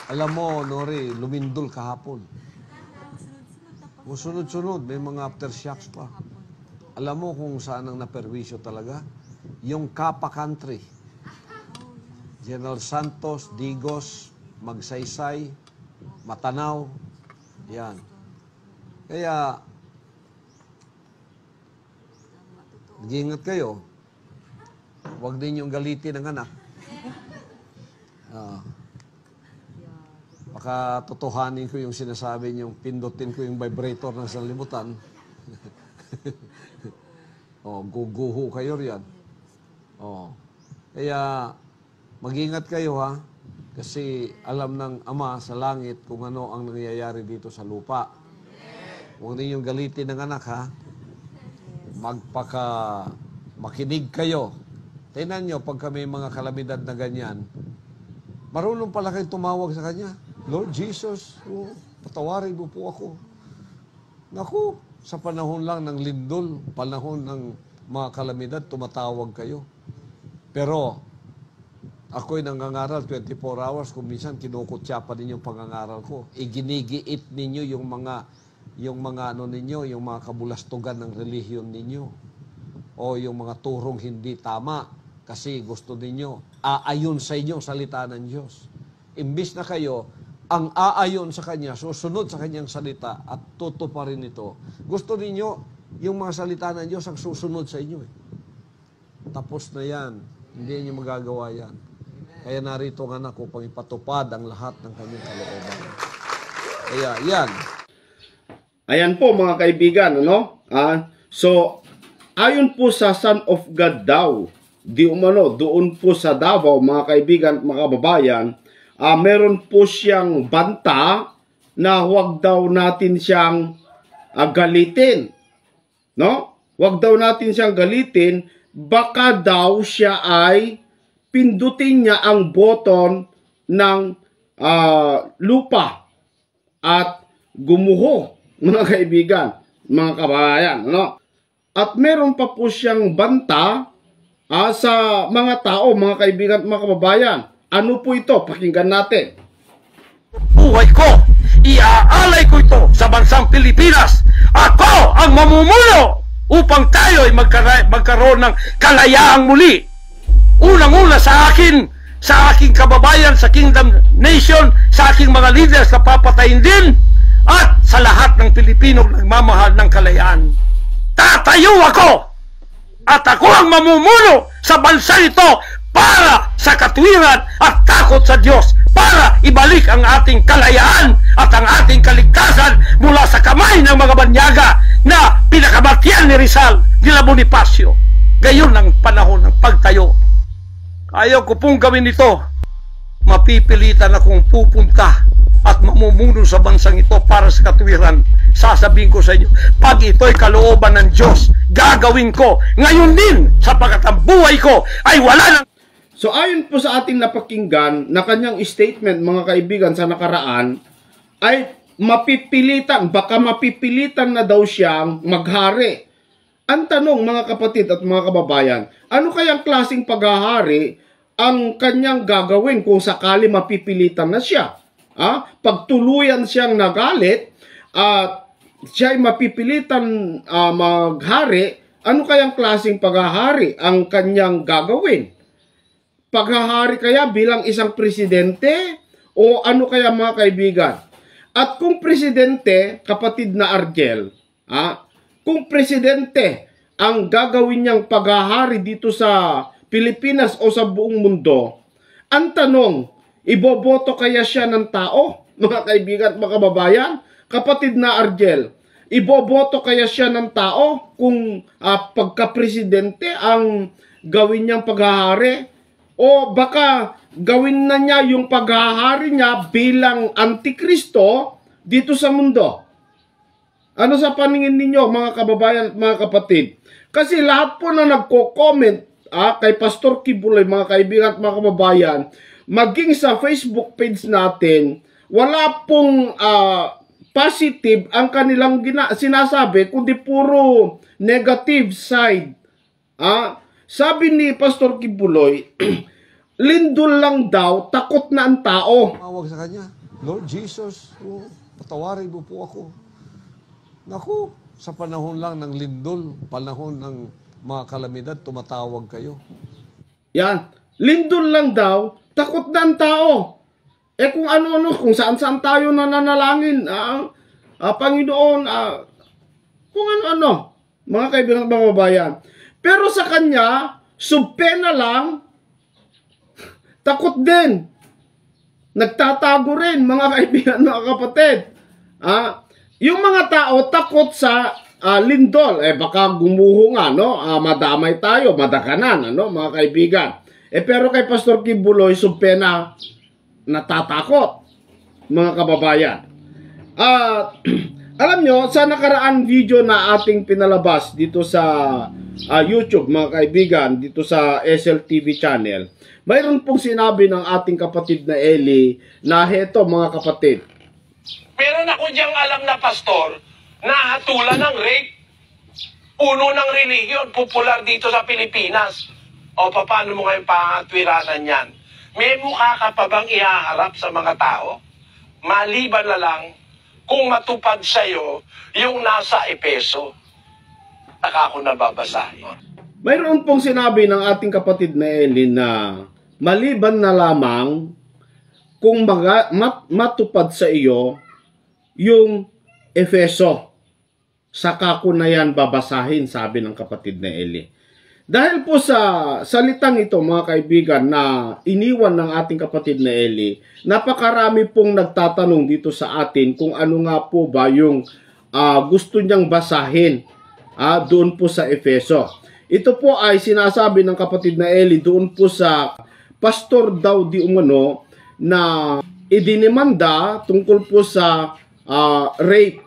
Alam mo, Nori, lumindol kahapon. Sunod-sunod, may mga aftershocks pa. Alam mo kung saan ang naperwisyo talaga? Yung Kapa Country. General Santos, Digos, Magsaysay, Matanaw. Yan. Kaya, nag-iingat kayo. Huwag din yung galitin ng anak. Baka totohanin ko yung sinasabi niyong pindutin ko yung vibrator ng sanlibutan. Guguho kayo riyan. Kaya, mag-ingat kayo ha. Kasi alam ng Ama sa langit kung ano ang nangyayari dito sa lupa. Huwag ninyong galitin ng anak ha. Makinig kayo. Tingnan nyo, pagka may mga kalamidad na ganyan, marunong pala kayo tumawag sa Kanya. Lord Jesus, patawarin mo po ako. Naku, sa panahon lang ng lindol, panahon ng mga kalamidad, tumatawag kayo. Pero, ako'y nangangaral 24 hours, kung minsan kinukutya pa din yung pangangaral ko. Iginigiit ninyo yung mga kabulastugan ng relihiyon ninyo. O yung mga turong hindi tama. Kasi gusto ninyo, aayon sa inyo salita ng Diyos. Imbis na kayo, ang aayon sa Kanya, susunod sa Kanyang salita at tutuparin ito. Gusto ninyo, yung mga salita ng Diyos ang susunod sa inyo. Tapos na yan. Hindi niyo magagawa yan. Kaya narito nga na upang ipatupad ang lahat ng Kanyang kalooban. Kaya yan. Ayan po mga kaibigan, ano? So, ayon po sa Son of God daw, doon po sa Davao, mga kaibigan, mga kababayan, meron po siyang banta na huwag daw natin siyang galitin. No? Huwag daw natin siyang galitin, baka daw siya ay pindutin niya ang button ng lupa at gumuho, mga kaibigan, mga kababayan. No? At meron pa po siyang banta sa mga tao, mga kaibigan at mga kababayan. Ano po ito? Pakinggan natin. Buhay ko, iaalay ko ito sa bansang Pilipinas. Ako ang mamumuno upang tayo ay magkaroon ng kalayaang muli. Unang-una sa aking kababayan, sa Kingdom Nation, sa aking mga leaders na papatayin din, at sa lahat ng Pilipino nagmamahal ng kalayaan. Tatayo ako! At ako ang mamumuno sa bansa ito para sa katwiran at takot sa Diyos, para ibalik ang ating kalayaan at ang ating kaligtasan mula sa kamay ng mga banyaga na pinakabatyan ni Rizal, nila Bonifacio. Gayon ang panahon ng pagtayo. Ayaw ko pong gawin ito. Mapipilitan akong pupunta at mamumuno sa bansang ito para sa katwiran. Sasabihin ko sa inyo, pag ito'y kalooban ng Diyos, gagawin ko. Ngayon din, sapagkat ang buhay ko ay wala nang... So ayon po sa ating napakinggan na kanyang statement, mga kaibigan, sa nakaraan, ay baka mapipilitan na daw siyang maghari. Ang tanong, mga kapatid at mga kababayan, ano kayang klaseng paghahari ang kanyang gagawin kung sakali mapipilitan na siya? Pagtuluyan siyang nagalit at siya ay mapipilitan maghari, ano kayang klaseng paghahari ang kanyang gagawin? Paghahari kaya bilang isang presidente o ano kaya, mga kaibigan? At kung presidente, kapatid na Argel, kung presidente ang gagawin niyang paghahari dito sa Pilipinas o sa buong mundo, ang tanong, iboboto kaya siya ng tao, mga kaibigan at mga kababayan? Kapatid na Argel, iboboto kaya siya ng tao kung pagka-presidente ang gawin niyang paghahari? O baka gawin na niya yung paghahari niya bilang antikristo dito sa mundo? Ano sa paningin ninyo, mga kababayan at mga kapatid? Kasi lahat po na nagko-comment kay Pastor Kibuloy, mga kaibigan at mga kababayan, maging sa Facebook page natin, wala pong positive ang kanilang sinasabi, kundi puro negative side Sabi ni Pastor Kibuloy, lindol lang daw, takot na ang tao. Tawag sa kanya, Lord Jesus, patawarin mo po ako. Naku, sa panahon lang ng lindol, panahon ng mga kalamidad, tumatawag kayo. Yan, lindol lang daw, takot na ang tao. Kung ano-ano, kung saan-saan tayo nananalangin, Panginoon, kung ano-ano, mga kaibigan at mga babayan. Pero sa kanya, subpena lang, takot din. Nagtatago rin, mga kaibigan, mga kapatid. Yung mga tao takot sa lindol, baka gumuho nga, no? Madamay tayo, madakanan, ano, mga kaibigan. Pero kay Pastor Kibuloy, subpena, natatakot, mga kababayan. Alam nyo, sa nakaraan video na ating pinalabas dito sa YouTube, mga kaibigan, dito sa SLTV channel, mayroon pong sinabi ng ating kapatid na Eli na heto, mga kapatid. Meron ako diyang alam na pastor na hatulan ng rape. Puno ng relihiyon, popular dito sa Pilipinas. O paano mo ngayon pangatwiranan yan? May mukha ka pa bang ihaharap sa mga tao? Maliban na lang kung matupad sa'yo yung nasa Epeso. Saka ako nababasahin. Mayroon pong sinabi ng ating kapatid na Eli na maliban na lamang kung matupad sa iyo yung Efeso. Saka ko na yan babasahin, sabi ng kapatid na Eli. Dahil po sa salitang ito, mga kaibigan, na iniwan ng ating kapatid na Eli, napakarami pong nagtatanong dito sa atin kung ano nga po ba yung gusto niyang basahin doon po sa Efeso. Ito po ay sinasabi ng kapatid na Eli doon po sa pastor daw di umano na idinimanda tungkol po sa rape.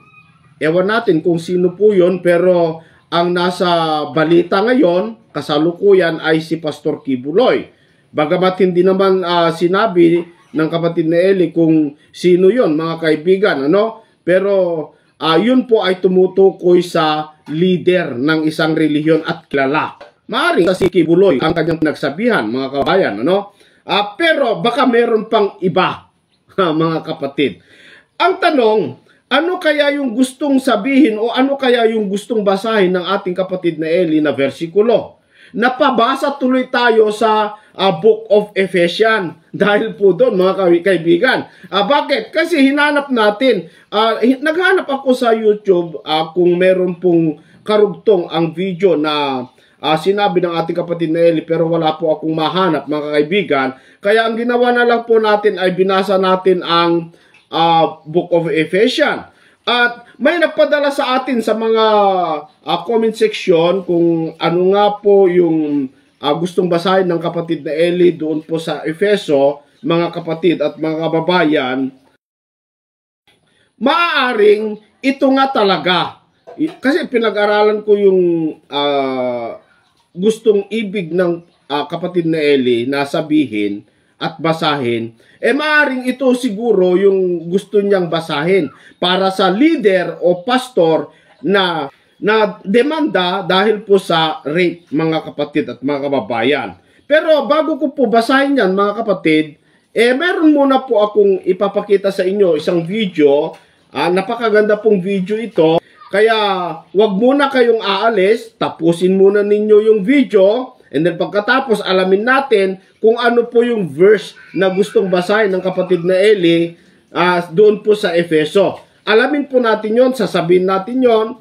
Ewan natin kung sino po yun, pero ang nasa balita ngayon, kasalukuyan ay si Pastor Kibuloy. Bagamat hindi naman sinabi ng kapatid na Eli kung sino yon, mga kaibigan, ano? Pero yun po ay tumutukoy sa leader ng isang relihiyon at kilala. Maaring si Kibuloy ang kanyang pinagsabihan, mga kabayan, ano? Pero baka meron pang iba, mga kapatid. Ang tanong, ano kaya yung gustong sabihin o ano kaya yung gustong basahin ng ating kapatid na Eli na versikulo? Napabasa tuloy tayo sa Book of Ephesians dahil po doon, mga kaibigan. Bakit? Kasi hinanap natin, naghanap ako sa YouTube kung meron pong karugtong ang video na sinabi ng ating kapatid na Eli, pero wala po akong mahanap, mga kaibigan. Kaya ang ginawa na lang po natin ay binasa natin ang Book of Ephesians. At may nagpadala sa atin sa mga comment section kung ano nga po yung gustong basahin ng kapatid na Eli doon po sa Efeso, mga kapatid at mga kababayan. Maaaring ito nga talaga. Kasi pinag-aralan ko yung gustong ibig ng kapatid na Eli na sabihin at basahin, maaaring ito siguro yung gusto niyang basahin para sa leader o pastor na demanda dahil po sa rape, mga kapatid at mga kababayan. Pero bago ko po basahin yan, mga kapatid, meron muna po akong ipapakita sa inyo isang video. Napakaganda pong video ito. Kaya wag muna kayong aalis, tapusin muna ninyo yung video. And then pagkatapos, alamin natin kung ano po yung verse na gustong basahin ng kapatid na Eli doon po sa Efeso. Alamin po natin yon, sasabihin natin yon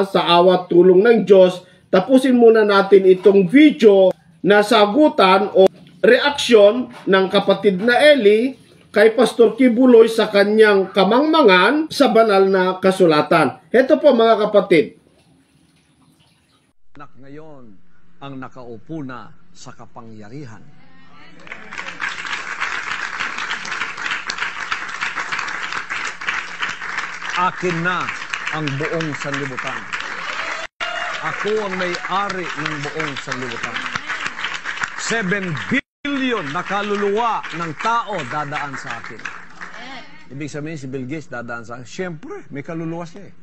sa awat tulong ng Diyos. Tapusin muna natin itong video na sagutan o reaksyon ng kapatid na Eli kay Pastor Kibuloy sa kanyang kamangmangan sa banal na kasulatan. Ito po, mga kapatid. Anak ngayon ang nakaupo na sa kapangyarihan. Akin na ang buong sanlibutan. Ako ang may-ari ng buong sanlibutan. 7 billion na kaluluwa ng tao dadaan sa akin. Ibig sabihin si Bill Gates dadaan sa akin. Siyempre, may kaluluwa siya eh.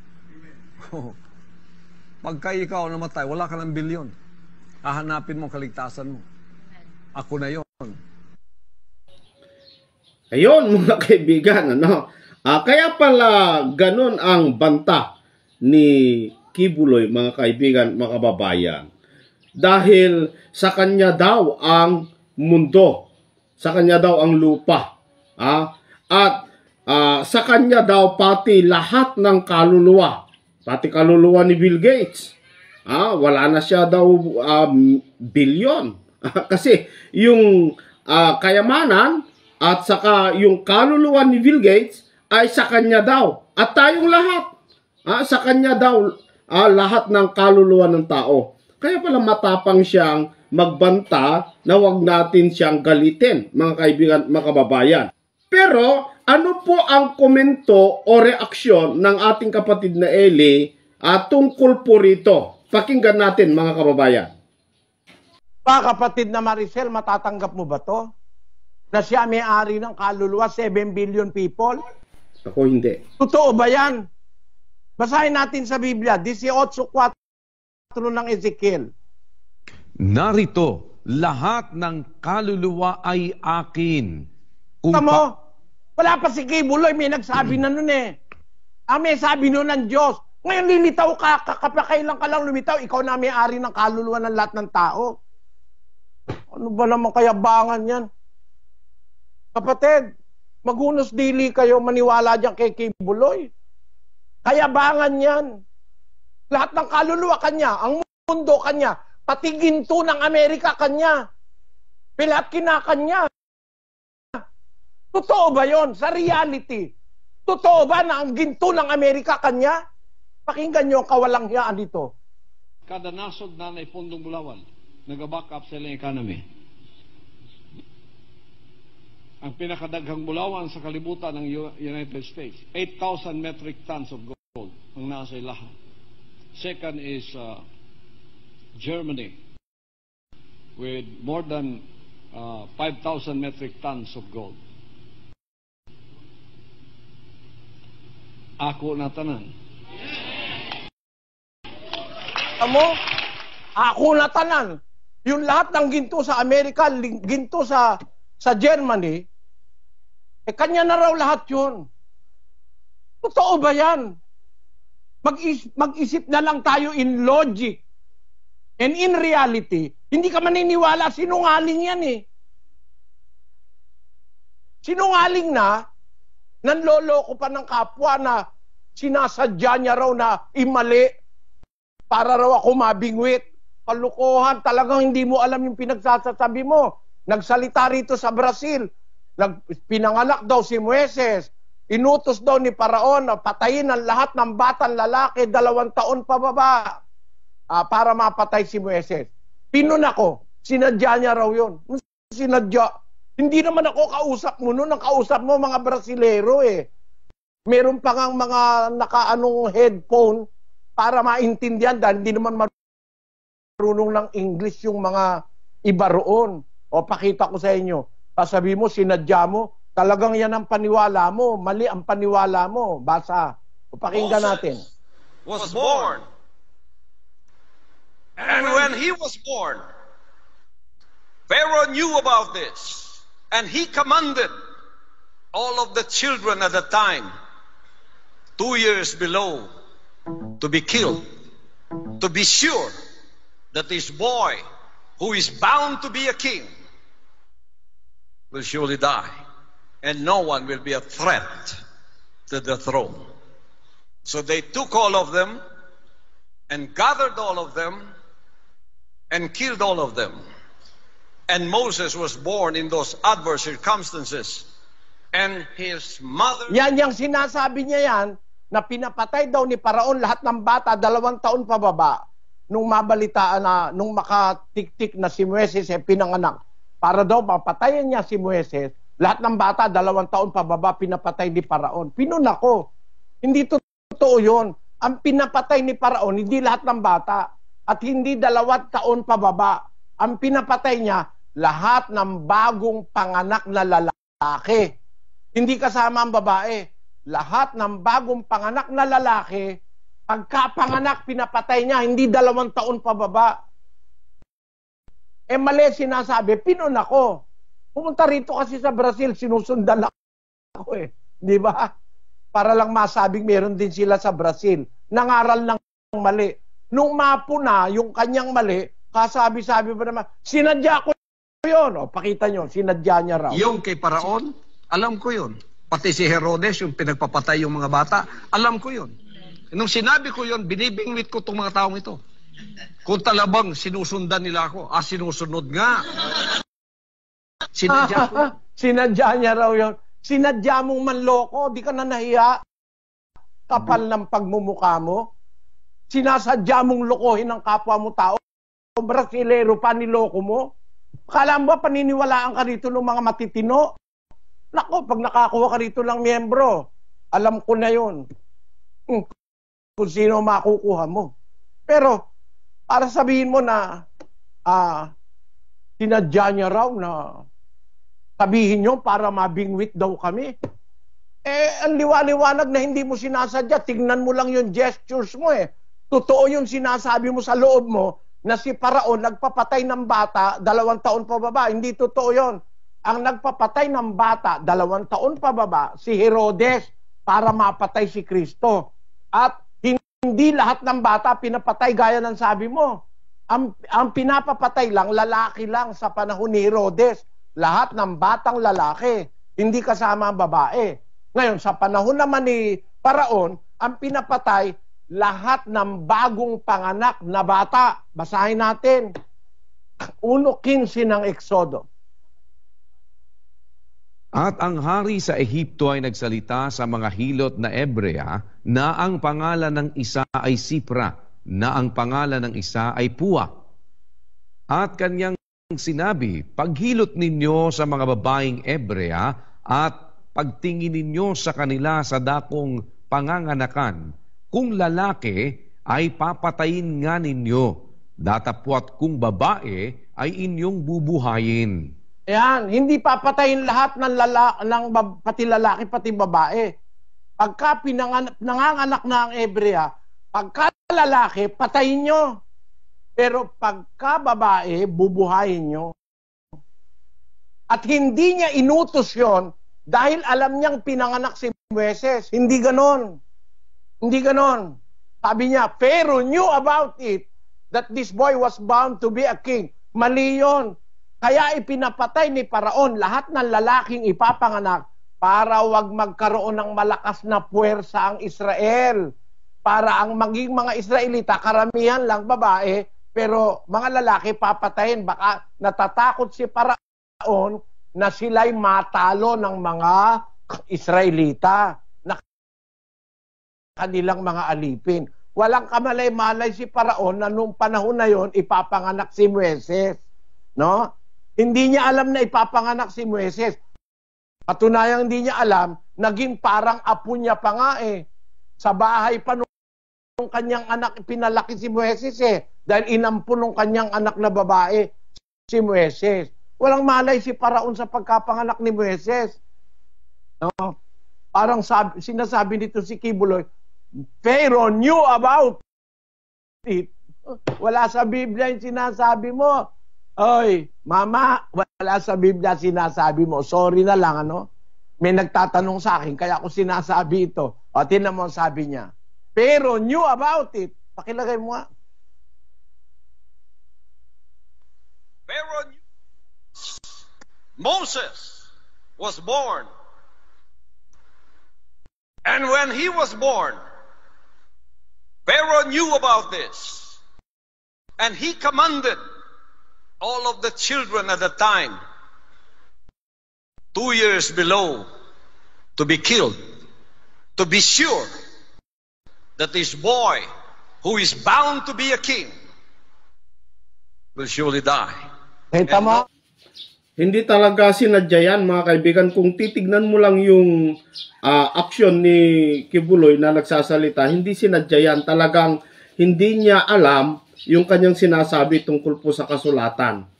Pagka ikaw namatay, wala ka ng bilyon. Hahanapin mo ang kaligtasan mo. Ako na yon. Ayun, mga kaibigan, ano? Kaya pala ganun ang banta ni Kibuloy, mga kaibigan, mga kababayan. Dahil sa kanya daw ang mundo, sa kanya daw ang lupa, at sa kanya daw pati lahat ng kaluluwa, pati kaluluwa ni Bill Gates. Wala na siya daw bilyon. Kasi yung kayamanan at saka yung kaluluwa ni Bill Gates ay sa kanya daw. At tayong lahat, sa kanya daw lahat ng kaluluwa ng tao. Kaya pala matapang siyang magbanta na wag natin siyang galitin, mga kaibigan, mga kababayan. Pero ano po ang komento o reaksyon ng ating kapatid na Eli tungkol po rito? Pakinggan natin, mga kababayan. Kapatid na Maricel, matatanggap mo ba to? Na siya may-ari ng kaluluwa, 7 billion people? Ako hindi. Totoo ba yan? Basahin natin sa Biblia, 18:4 ng Ezekiel. Narito, lahat ng kaluluwa ay akin. Mo, wala pa si Kibuloy, may nagsabi na nun eh. May sabi nun ng Diyos. Ngayon lilitaw ka, kakapakailan ka lang lumitaw, ikaw na may-ari ng kaluluwa ng lahat ng tao. Ano ba naman kayabangan yan? Kapatid, maghunos dili kayo maniwala dyan kay Kibuloy. Kayabangan yan. Lahat ng kaluluwa kanya, ang mundo kanya, pati ginto ng Amerika kanya. Lahat kinakanya. Totoo ba yon sa reality? Totoo ba na ang ginto ng Amerika kanya? Pakinggan nyo ang kawalanghiyaan dito. Kada nasod na naipundong Bulawan, nag-back up sa ilang economy. Ang pinakadaghang Bulawan sa kalibutan ng United States, 8,000 metric tons of gold ang nasa lahat. Second is Germany with more than 5,000 metric tons of gold. Ako na tanan. Ako na tanan. Yung lahat ng ginto sa Amerika, ginto sa Germany, kanya na raw lahat yun. Totoo ba yan? Mag-isip na lang tayo in logic. And in reality, hindi ka maniniwala, sinungaling yan eh. Sinungaling na, nanloloko pa ng kapwa na sinasadya niya raw na imali para raw ako mabingwit. Kalukuhan, talagang hindi mo alam yung pinagsasasabi mo. Nagsalita rito sa Brazil, pinanganak daw si Moises, inutos daw ni Paraon na patayin ang lahat ng batang lalaki 2 taon pababa para mapatay si Moises. Pinun ako, sinadya niya raw yun. Sinadya. Hindi naman ako kausap mo noon, ang kausap mo mga Brasilero eh. Meron pa ngang mga nakaanong headphone para maintindihan dahil hindi naman marunong ng English yung mga iba roon. O pakita ko sa inyo, sabi mo, sinadya mo, talagang yan ang paniwala mo, mali ang paniwala mo. Basa. O pakinggan natin. Was born. And when he was born, Pharaoh knew about this. And he commanded all of the children at the time, 2 years below, to be killed, to be sure that this boy, who is bound to be a king, will surely die, and no one will be a threat to the throne. So they took all of them, and gathered all of them, and killed all of them. And Moses was born in those adverse circumstances. And his mother... Yan yung sinasabi niya yan, na pinapatay daw ni Paraon lahat ng bata 2 taon pababa nung mabalitaan na, nung makatiktik na si Moises pinanganak. Para daw mapatayan niya si Moises, lahat ng bata 2 taon pababa pinapatay ni Paraon. Pinun ako. Hindi totoo yun. Ang pinapatay ni Paraon, hindi lahat ng bata at hindi 2 taon pababa. Ang pinapatay niya, lahat ng bagong panganak na lalaki. Hindi kasama ang babae. Lahat ng bagong panganak na lalaki, pagkapanganak, pinapatay niya, hindi 2 taon pababa. mali sinasabi, pinon ako. Pumunta rito kasi sa Brazil, sinusundan ako eh. Di ba? Para lang masabing meron din sila sa Brazil. Nangaral ng mali. Nung mapo na yung kanyang mali, kasabi-sabi ba naman, sinadya ko yun. O, pakita nyo, sinadya niya raw. Yung kay Paraon, alam ko yun. Pati si Herodes, yung pinagpapatay yung mga bata, alam ko yun. Nung sinabi ko yun, binibingwit ko itong mga taong ito. Kung talabang sinusundan nila ako, sinusunod nga. Sinadya ko. Sinadya niya raw yun. Sinadya mong manloko, di ka na nahiya. Kapal ng pagmumukha mo. Sinasadya mong lokohin ang kapwa mo tao. Brasilero pa niloko mo. Kala mo ba paniniwalaan ka rito ng mga matitino? Nako, pag nakakuha ka rito ng miyembro, alam ko na yun. Kung sino makukuha mo. Pero, para sabihin mo na sinadya niya raw na sabihin nyo para mabingwit daw kami. Ang liwaliwanag na hindi mo sinasadya. Tignan mo lang yung gestures mo eh. Totoo yung sinasabi mo sa loob mo na si Paraon nagpapatay ng bata 2 taon pababa. Hindi totoo yon. Ang nagpapatay ng bata 2 taon pababa, si Herodes para mapatay si Kristo. At hindi lahat ng bata pinapatay gaya ng sabi mo. Ang pinapapatay lang, lalaki lang sa panahon ni Herodes. Lahat ng batang lalaki, hindi kasama ang babae. Ngayon, sa panahon naman ni Paraon, ang pinapatay, lahat ng bagong panganak na bata. Basahin natin. 1:15 ng Exodo. At ang hari sa Ehipto ay nagsalita sa mga hilot na Ebrea na ang pangalan ng isa ay Sipra, na ang pangalan ng isa ay Pua. At kanyang sinabi, paghilot ninyo sa mga babaeng Ebrea at pagtingin ninyo sa kanila sa dakong panganganakan. Kung lalaki ay papatayin nga ninyo, datapwat kung babae ay inyong bubuhayin. Ayan, hindi papatayin lahat ng pati lalaki, pati babae. Pagka nanganganak na ang Ebrea, pagka lalaki, patayin nyo. Pero pagka babae, bubuhayin nyo. At hindi niya inutos yon dahil alam niyang pinanganak si Moises. Hindi ganon. Hindi ganon. Sabi niya, Pharaoh knew about it, that this boy was bound to be a king. Mali yun. Kaya ipinapatay ni Paraon lahat ng lalaking ipapanganak para wag magkaroon ng malakas na puwersa ang Israel. Para ang maging mga Israelita, karamihan lang babae, pero mga lalaki papatayin. Baka natatakot si Paraon na sila'y matalo ng mga Israelita na kanilang mga alipin. Walang kamalay-malay si Paraon na nung panahon na yon ipapanganak si Moises. No? Hindi niya alam na ipapanganak si Moises. Patunayang hindi niya alam, naging parang apo niya pa nga eh. Sa bahay pa nung kanyang anak, pinalaki si Moises eh. Dahil inampun ng kanyang anak na babae, si Moises. Walang malay si Paraon sa pagkapanganak ni Moises. No? Parang sinasabi nito si Kibuloy, Pharaoh knew about it. Wala sa Biblia yung sinasabi mo. Oy, mama, wala sa Biblia sinasabi mo. Sorry na lang, ano? May nagtatanong sa akin, kaya ako sinasabi ito. O, tinan mo ang sabi niya. Pero knew about it. Pakilagay mo nga. Pharaoh knew Moses was born. And when he was born, Pharaoh knew about this. And he commanded all of the children at the time, 2 years below, to be killed, to be sure that this boy, who is bound to be a king, will surely die. Kita mo? Hindi talaga sinadya yan, mga kaibigan. Kung titignan mo lang yung aksyon ni Kibuloy na nagsasalita, hindi sinadya yan. Talagang hindi niya alam yung kanyang sinasabi tungkol po sa kasulatan.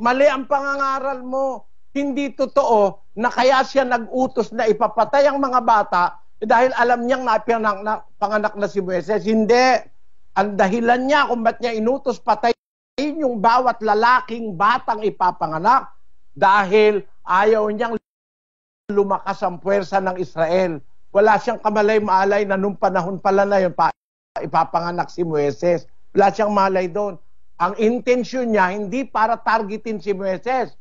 Mali ang pangangaral mo. Hindi totoo na kaya siya nag-utos na ipapatay ang mga bata dahil alam niyang panganak na si Moises. Hindi. Ang dahilan niya kung ba't niya inutos patay yung bawat lalaking batang ipapanganak dahil ayaw niyang lumakas ang puwersa ng Israel. Wala siyang kamalay-malay na nung panahon pala na yun, ipapanganak si Moises. Wala siyang malay doon. Ang intensyon niya, hindi para targetin si Moises,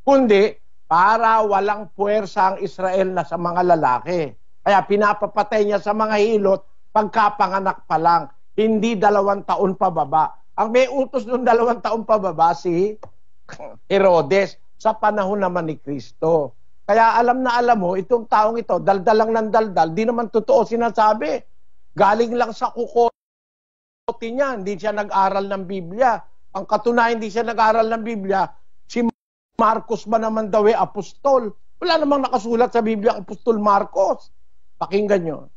kundi para walang puwersa ang Israel na sa mga lalaki. Kaya pinapapatay niya sa mga hilot pagkapanganak pa lang, hindi 2 taon pababa. Ang may utos ng 2 taon pababa si Herodes sa panahon naman ni Kristo. Kaya alam na alam mo, itong taong ito, daldalang ng daldal, di naman totoo sinasabi. Galing lang sa kukote niya, hindi siya nag-aral ng Biblia. Ang katunayan, hindi siya nag-aral ng Biblia, si Marcos ba naman daw apostol? Wala namang nakasulat sa Biblia ang apostol Marcos. Pakinggan nyo.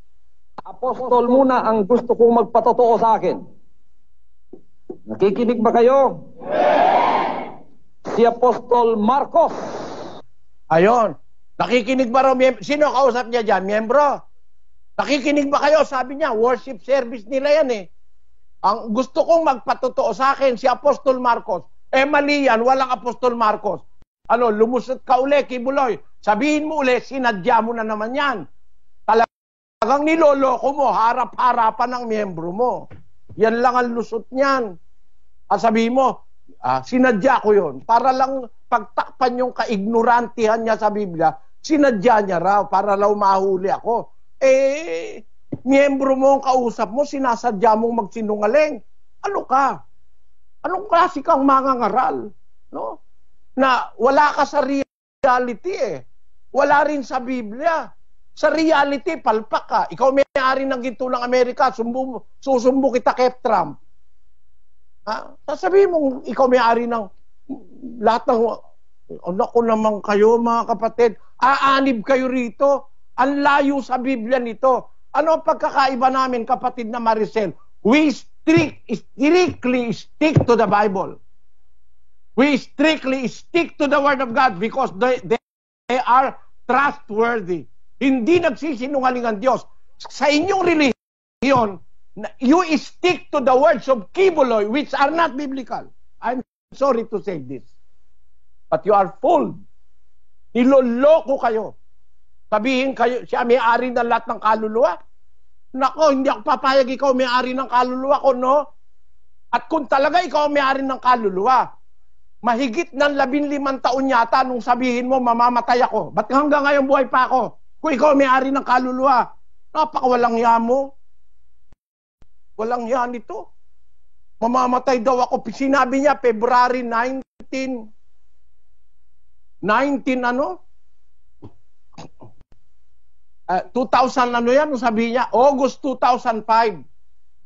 Apostol muna ang gusto kong magpatotoo sa akin. Nakikinig ba kayo? Si Apostol Marcos. Ayon. Nakikinig ba raw? Sino kausap niya dyan? Miyembro? Nakikinig ba kayo? Sabi niya, worship service nila yan eh. Ang gusto kong magpatotoo sa akin, si Apostol Marcos. Mali yan, walang Apostol Marcos. Ano, lumusot ka uli, Kibuloy. Sabihin mo uli, sinadya mo na naman yan. Talagang niloloko mo, harap-harapan ng miyembro mo. Yan lang ang lusot niyan. At sabihin mo, sinadya ko yun. Para lang pagtakpan yung kaignorantihan niya sa Biblia, sinadya niya raw, para raw mahuli ako. Miyembro mo ang kausap mo, sinasadya mong magsinungaling. Ano ka? Anong klase kang mangangaral? No? Na wala ka sa reality eh. Wala rin sa Biblia. Sa reality, palpak ka. Ikaw may-ari ng ginto ng Amerika, susumbo kita kay Trump. Sasabihin mong ikaw may-ari ng lahat ng... Naku naman kayo mga kapatid, aanib kayo rito. Ang layo sa Biblia nito. Ano ang pagkakaiba namin, kapatid na Maricel? We strictly stick to the Bible. We strictly stick to the Word of God because they are trustworthy. Hindi nagsisinungaling ang Diyos. Sa inyong religion, you stick to the words of Kibuloy which are not biblical. I'm sorry to say this. But you are fooled. Niloloko kayo. Sabihin kayo, siya may-ari ng lahat ng kaluluwa. Nako, hindi ako papayag ikaw may-ari ng kaluluwa ko, no? At kung talaga ikaw may-ari ng kaluluwa, mahigit ng 15 taon yata nung sabihin mo, mamamatay ako. Ba't hanggang ngayon buhay pa ako? Kung ikaw may-ari ng kaluluwa, napakawalang hiya mo. Walang hiya nito. Mamamatay daw ako. Sinabi niya, February 19 ano? 2000 ano yan? Sabi niya, August 2005.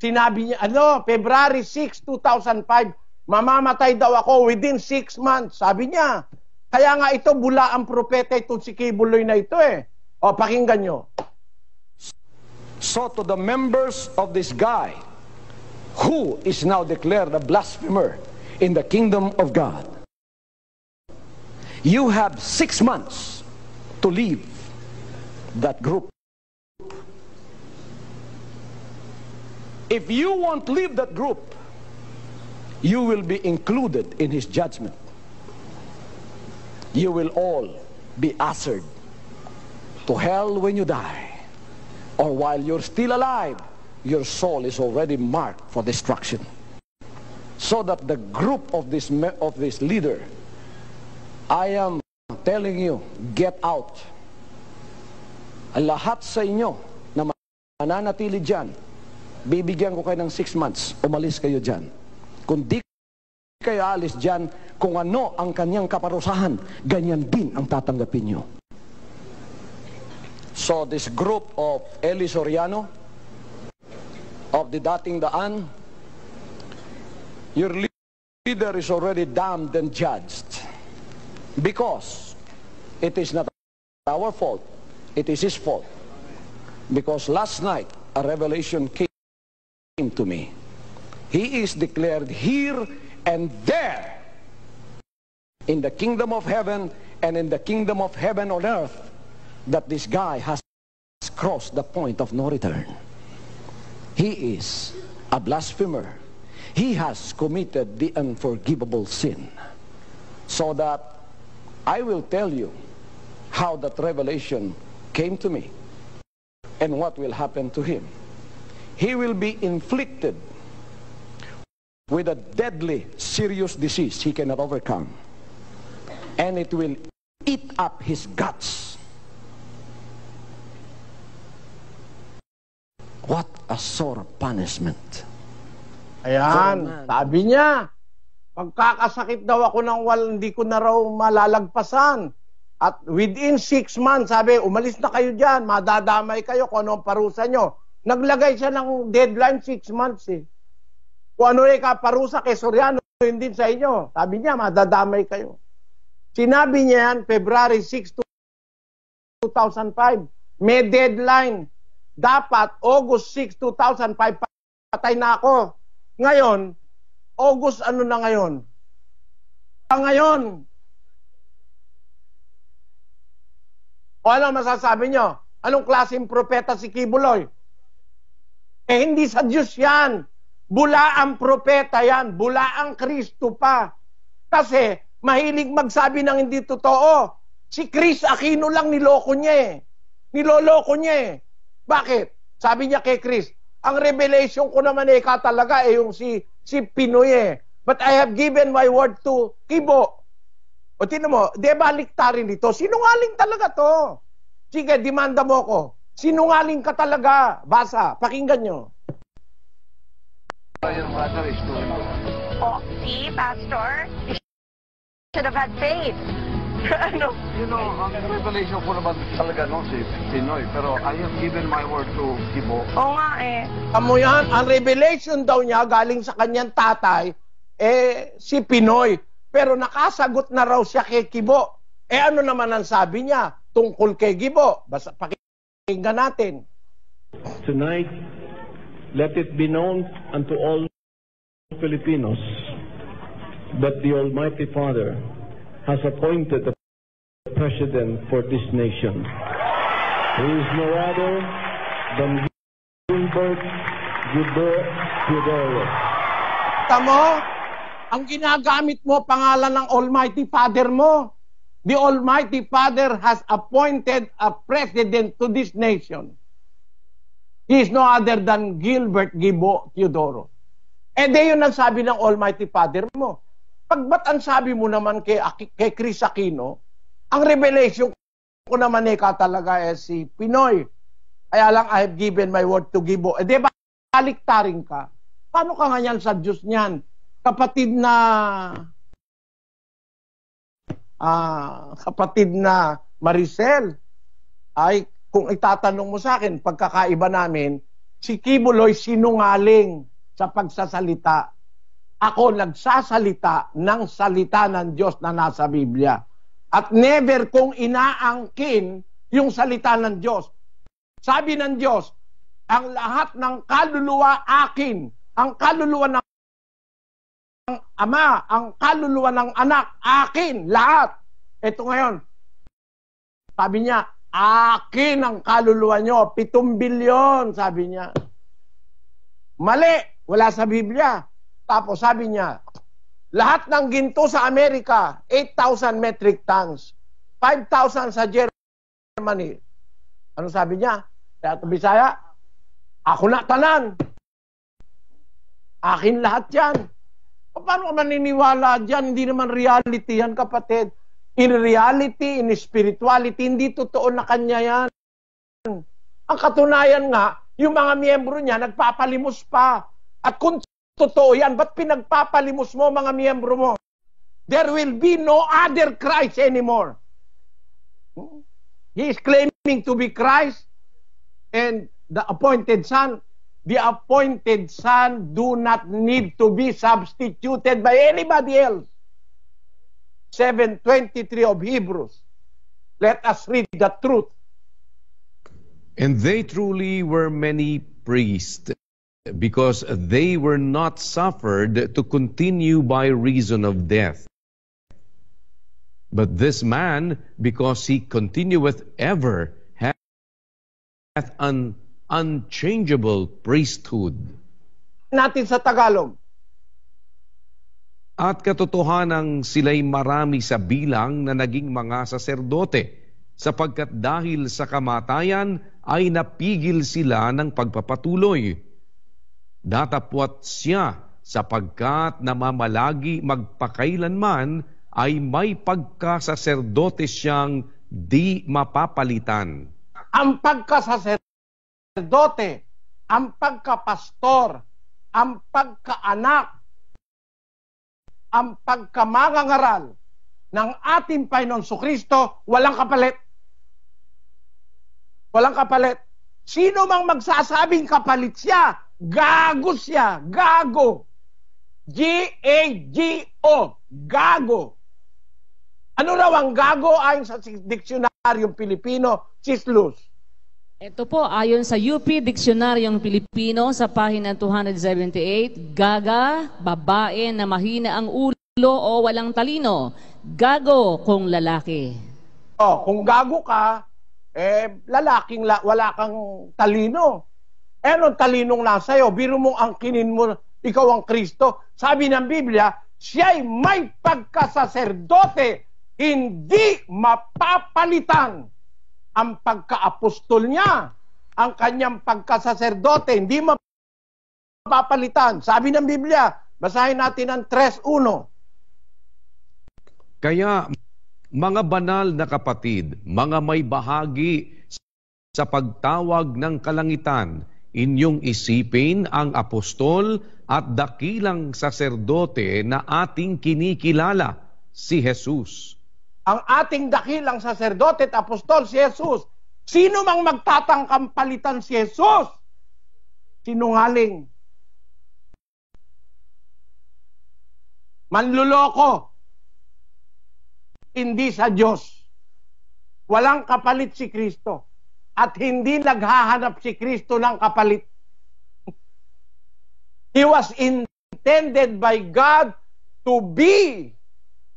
Sinabi niya, February 6, 2005, mamamatay daw ako within 6 months. Sabi niya. Kaya nga ito, bula ang propeta itong si Kibuloy na ito eh. O, pakinggan nyo. So to the members of this guy, who is now declared a blasphemer in the kingdom of God, you have 6 months to leave that group. If you won't leave that group, you will be included in his judgment. You will all be ushered to hell when you die. Or while you're still alive, your soul is already marked for destruction. So that the group of this leader, I am telling you, get out. Lahat sa inyo na mananatili dyan, bibigyan ko kayo ng 6 months, umalis kayo dyan. Kung di kayo alis dyan, kung ano ang kanyang kaparusahan, ganyan din ang tatanggapin nyo. So this group of Eli Soriano, of the Dating Daan, your leader is already damned and judged. Because it is not our fault, it is his fault. Because last night, a revelation came to me. He is declared here and there in the kingdom of heaven and in the kingdom of heaven on earth, that this guy has crossed the point of no return. He is a blasphemer. he has committed the unforgivable sin. So that I will tell you how that revelation came to me and what will happen to him. He will be inflicted with a deadly, serious disease he cannot overcome. And it will eat up his guts. What a sore punishment. Ayan, sabi niya, pagkakasakit daw ako ng hindi ko na raw malalagpasan. At within 6 months, sabi, umalis na kayo dyan, madadamay kayo kung ano ang parusa nyo. Naglagay siya ng deadline 6 months eh. Kung ano yung kaparusa kay Soriano, yun din sa inyo. Sabi niya, madadamay kayo. Sinabi niya yan, February 6, 2005. May deadline. Dapat, August 6, 2005, patay na ako. Ngayon, August ano na ngayon? Ngayon. O ano masasabi nyo? Anong klaseng propeta si Kibuloy? Eh hindi sa Diyos yan. Bula ang propeta yan. Bula ang Kristo pa. Kasi mahilig magsabi ng hindi totoo. Si Chris Aquino lang niloko niya eh. Niloloko niya eh. Bakit? Sabi niya kay Chris, ang revelation ko naman eh talaga eh yung si Pinoy eh. But I have given my word to Kibo. O tinan mo, di baliktarin dito. Sinungaling talaga to. Sige, demanda mo ko. Sinungaling ka talaga. Basa, pakinggan nyo. Oh, see, Pastor? You should have had faith. Ano? You know, ang revelation ko naman talaga no, si Pinoy. Pero I have given my word to Kibo. Oo nga eh. Amo yan, ang revelation daw niya galing sa kanyang tatay, eh, si Pinoy. Pero nakasagot na raw siya kay Kibo. Eh ano naman ang sabi niya tungkol kay Kibo? Basta pakinggan natin. Tonight, let it be known unto all Filipinos that the Almighty Father has appointed a president for this nation. He is no other than Gilbert Gibo Teodoro. Tamo, ang ginagamit mo pangalan ng Almighty Father mo. The Almighty Father has appointed a president to this nation. He is no other than Gilbert Gibo Teodoro. Eh di yun ang sabi ng Almighty Father mo. Pagbat ang sabi mo naman kay Chris Aquino, ang revelation ko naman eh talaga eh si Pinoy. Kaya lang I have given my word to Gibo. Eh di baliktarin ka. Paano ka ganyan sa Diyos niyan? Kapatid na Maricel, ay kung itatanong mo sa akin, pagkakaiba namin, si Kibuloy sinungaling sa pagsasalita. Ako nagsasalita ng salita ng Diyos na nasa Biblia. At never kong inaangkin yung salita ng Diyos. Sabi ng Diyos, ang lahat ng kaluluwa akin, ang kaluluwa ng Ama, ang kaluluwa ng anak, akin, lahat. Ito ngayon, sabi niya, akin ang kaluluwa nyo, 7 bilyon, sabi niya. Mali, wala sa Biblia. Tapos sabi niya, lahat ng ginto sa Amerika, 8,000 metric tons, 5,000 sa Germany. Ano sabi niya? Kaya ito Bisaya, ako na tanan. Akin lahat yan. Paano ka maniniwala dyan? Hindi naman reality yan, kapatid. In reality, in spirituality, hindi totoo na kanya yan. Ang katunayan nga, yung mga miyembro niya, nagpapalimos pa. At kung totoo yan, ba't pinagpapalimos mo mga miyembro mo? There will be no other Christ anymore. He is claiming to be Christ and the appointed Son. The appointed Son do not need to be substituted by anybody else. 7:23 of Hebrews. Let us read the truth. And they truly were many priests, because they were not suffered to continue by reason of death. But this man, because he continueth ever, hath an unchangeable priesthood. Natin sa Tagalog. At katotohanang sila'y marami sa bilang na naging mga saserdote, sapagkat dahil sa kamatayan ay napigil sila ng pagpapatuloy. Datapwat siya sapagkat namamalagi magpakailanman ay may pagkasaserdote siyang di mapapalitan. Ang pagkasaserdote, ang pagkapastor, ang pagkaanak, ang pagkamangangaral ng ating Panginoon Kristo, walang kapalit. Walang kapalit. Sino mang magsasabing kapalit siya, gago siya, gago. G-A-G-O, gago. Ano raw ang gago ayon sa Diksionaryong Pilipino, Sislus? Ito po, ayon sa UP Diksionaryong Pilipino sa pahina 278, gaga, babae na mahina ang ulo o walang talino. Gago kung lalaki. Kung gago ka, wala kang talino. Anong talinong nasa'yo? Biro mong angkinin mo, ikaw ang Kristo. Sabi ng Biblia, siya'y may pagkasaserdote, hindi mapapalitan. Ang pagka-apostol niya, ang kanyang pagkasaserdote, hindi mapapalitan. Sabi ng Biblia, basahin natin ang 3:1. Kaya, mga banal na kapatid, mga may bahagi sa pagtawag ng kalangitan, inyong isipin ang apostol at dakilang saserdote na ating kinikilala, si Jesus. Ang ating dakilang saserdote at apostol, si Jesus. Sino mang magtatangkang palitan si Jesus? Sinungaling. Manluloko. Hindi sa Diyos. Walang kapalit si Kristo. At hindi naghahanap si Kristo ng kapalit. He was intended by God to be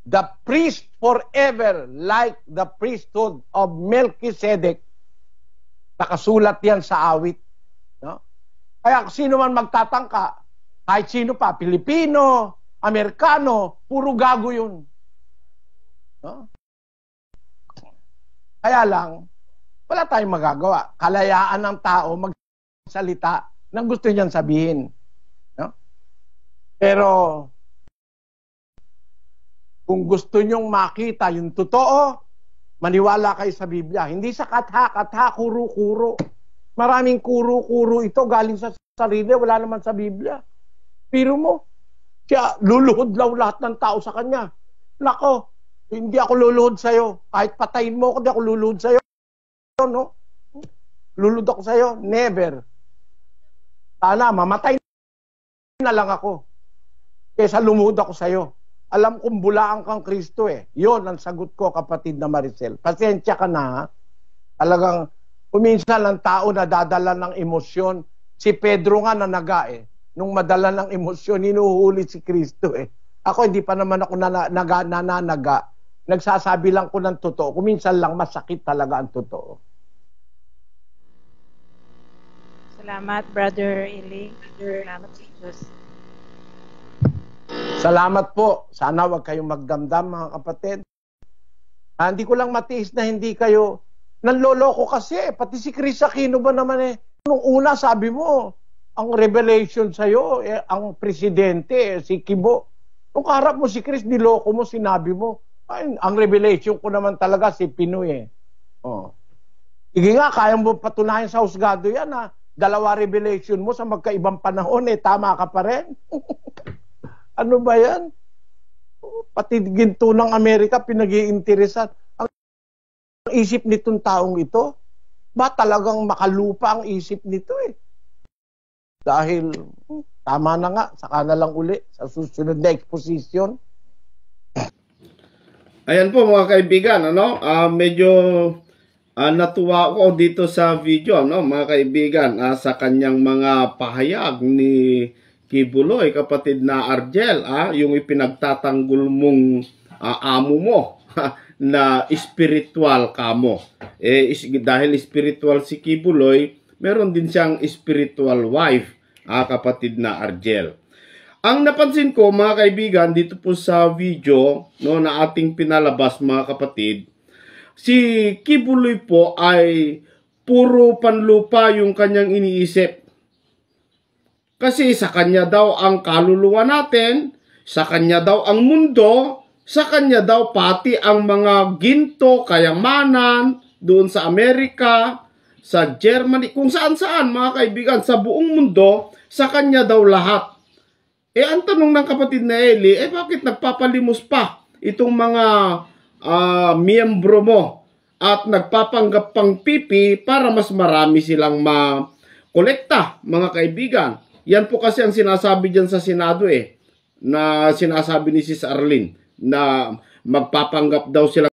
the priest forever, like the priesthood of Melchizedek. Nakasulat yan sa awit. No? Kaya sino man magtatangka, kahit sino pa, Pilipino, Amerikano, puro gago yun. No? Kaya lang, wala tayong magagawa. Kalayaan ng tao magsalita ng gusto niyang sabihin. No? Pero, kung gusto nyong makita yung totoo, maniwala kayo sa Biblia. Hindi sa katha, kuro-kuro. Maraming kuro-kuro ito galing sa sarili, wala naman sa Biblia. Pero mo, kaya luluhod daw lahat ng tao sa kanya. Nako, hindi ako luluhod sa'yo. Kahit patayin mo ako, hindi ako luluhod sa'yo. No? Luluhod ako sa'yo? Never. Sana, mamatay na lang ako. Kesa lumuhod ako sa'yo. Alam kong bulaan kang Kristo eh. Yun ang sagot ko, kapatid na Maricel. Pasensya ka na, ha? Talagang, kuminsan ang tao na dadala ng emosyon. Si Pedro nga nanaga eh. Nung madala ng emosyon, hinuhuli si Kristo eh. Ako, hindi pa naman ako nananaga. Nagsasabi lang ko ng totoo. Kuminsan lang masakit talaga ang totoo. Salamat, Brother Eli. Salamat sa Diyos. Salamat po. Sana wag kayong magdamdam, mga kapatid. Hindi ko lang matiis na hindi kayo nanloloko kasi. Pati si Chris Aquino ba naman eh. Nung una sabi mo, ang revelation sa'yo, ang presidente, si Kibo. Nung kaharap mo si Chris, niloko mo, sinabi mo. Ay, ang revelation ko naman talaga si Pinoy eh. Oh. Sige nga, kaya mo patunayan sa husgado yan ha. 2 revelation mo sa magkaibang panahon eh. Tama ka pa rin. Ano ba yan? Pati ginto ng Amerika pinag-iinteresan. Ang isip nitong taong ito, ba talagang makalupa ang isip nito eh. Dahil, tama na nga, saka na lang uli sa susunod na exposition. Ayan po mga kaibigan, ano? Medyo natuwa ako dito sa video, no, mga kaibigan, sa kanyang mga pahayag ni Kibuloy, kapatid na Argel, yung ipinagtatanggol mong amo mo na spiritual kamo. Dahil spiritual si Kibuloy, meron din siyang spiritual wife, kapatid na Argel. Ang napansin ko mga kaibigan dito po sa video no, na ating pinalabas mga kapatid, si Kibuloy po ay puro panlupa yung kanyang iniisip. Kasi sa kanya daw ang kaluluwa natin, sa kanya daw ang mundo, sa kanya daw pati ang mga ginto, kayamanan, doon sa Amerika, sa Germany, kung saan-saan mga kaibigan, sa buong mundo, sa kanya daw lahat. Ang tanong ng kapatid na Eli, bakit nagpapalimos pa itong mga miyembro mo at nagpapanggap pang pipi para mas marami silang makolekta, mga kaibigan? Yan po kasi ang sinasabi dyan sa Senado na sinasabi ni Sis Arlene na magpapanggap daw sila